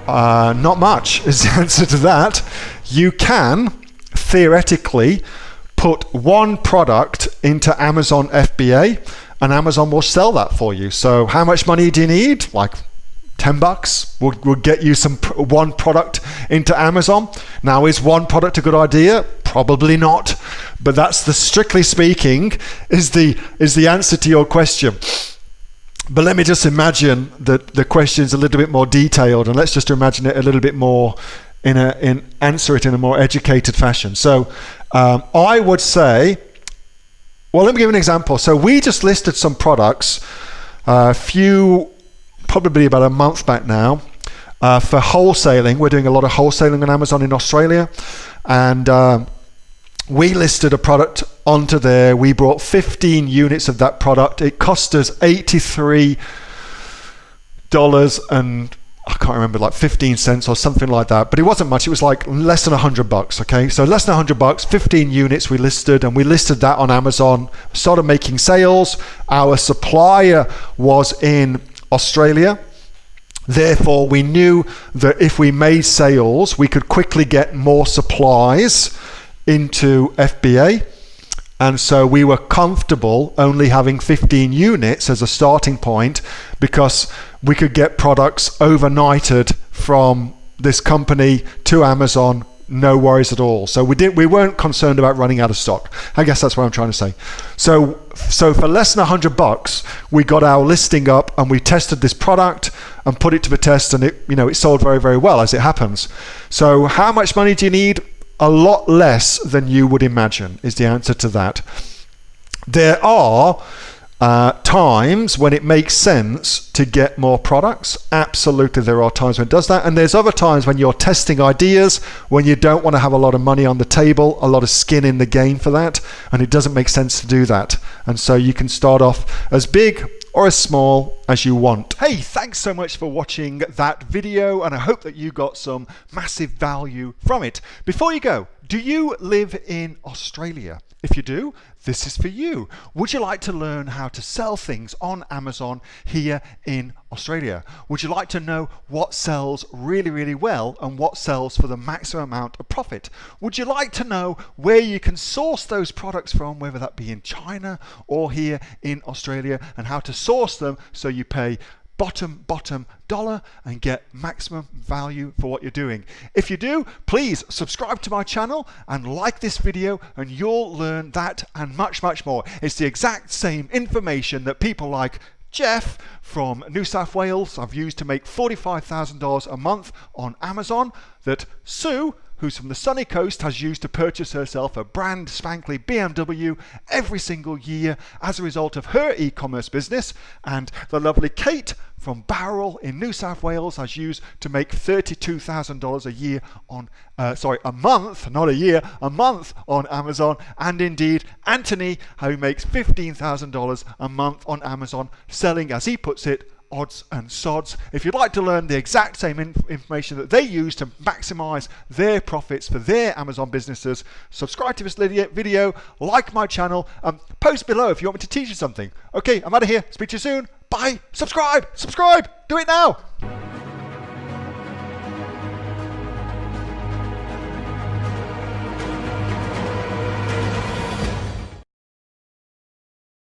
Not much is the answer to that. You can theoretically put one product into Amazon FBA and Amazon will sell that for you. So how much money do you need? Like $10 will get you one product into Amazon. Now, is one product a good idea? Probably not. But that's strictly speaking, is the answer to your question. But let me just imagine that the question's a little bit more detailed, and let's just imagine it a little bit more answer it in a more educated fashion. So I would say, well, let me give an example. So we just listed some products probably about a month back now for wholesaling. We're doing a lot of wholesaling on Amazon in Australia, and we listed a product onto there. We brought 15 units of that product. It cost us $83 and I can't remember, like 15 cents or something like that, but it wasn't much. It was like less than $100. Okay, so less than $100, 15 units we listed, and we listed that on Amazon. Started making sales. Our supplier was in Australia, therefore we knew that if we made sales we could quickly get more supplies into FBA, and so we were comfortable only having 15 units as a starting point because we could get products overnighted from this company to Amazon, no worries at all. So we weren't concerned about running out of stock. I guess that's what I'm trying to say. So for less than $100, we got our listing up and we tested this product and put it to the test, and it sold very, very well, as it happens. So how much money do you need? A lot less than you would imagine is the answer to that. There are times when it makes sense to get more products. Absolutely, there are times when it does that, and there's other times when you're testing ideas, when you don't want to have a lot of money on the table, a lot of skin in the game for that, and it doesn't make sense to do that. And so you can start off as big or as small as you want. Hey, thanks so much for watching that video, and I hope that you got some massive value from it. Before you go, do you live in Australia? If you do, this is for you. Would you like to learn how to sell things on Amazon here in Australia? Would you like to know what sells really, really well and what sells for the maximum amount of profit? Would you like to know where you can source those products from, whether that be in China or here in Australia, and how to source them so you pay bottom dollar and get maximum value for what you're doing? If you do, please subscribe to my channel and like this video, and you'll learn that and much, much more. It's the exact same information that people like Jeff from New South Wales have used to make $45,000 a month on Amazon, that Sue, who's from the sunny coast, has used to purchase herself a brand spankly BMW every single year as a result of her e-commerce business, and the lovely Kate from Bowral in New South Wales has used to make $32,000 a year on, a month, not a year, a month on Amazon, and indeed Anthony, who makes $15,000 a month on Amazon, selling, as he puts it, odds and sods. If you'd like to learn the exact same information that they use to maximize their profits for their Amazon businesses, subscribe to this video, like my channel, post below if you want me to teach you something. Okay, I'm out of here. Speak to you soon. Bye. Subscribe. Do it now.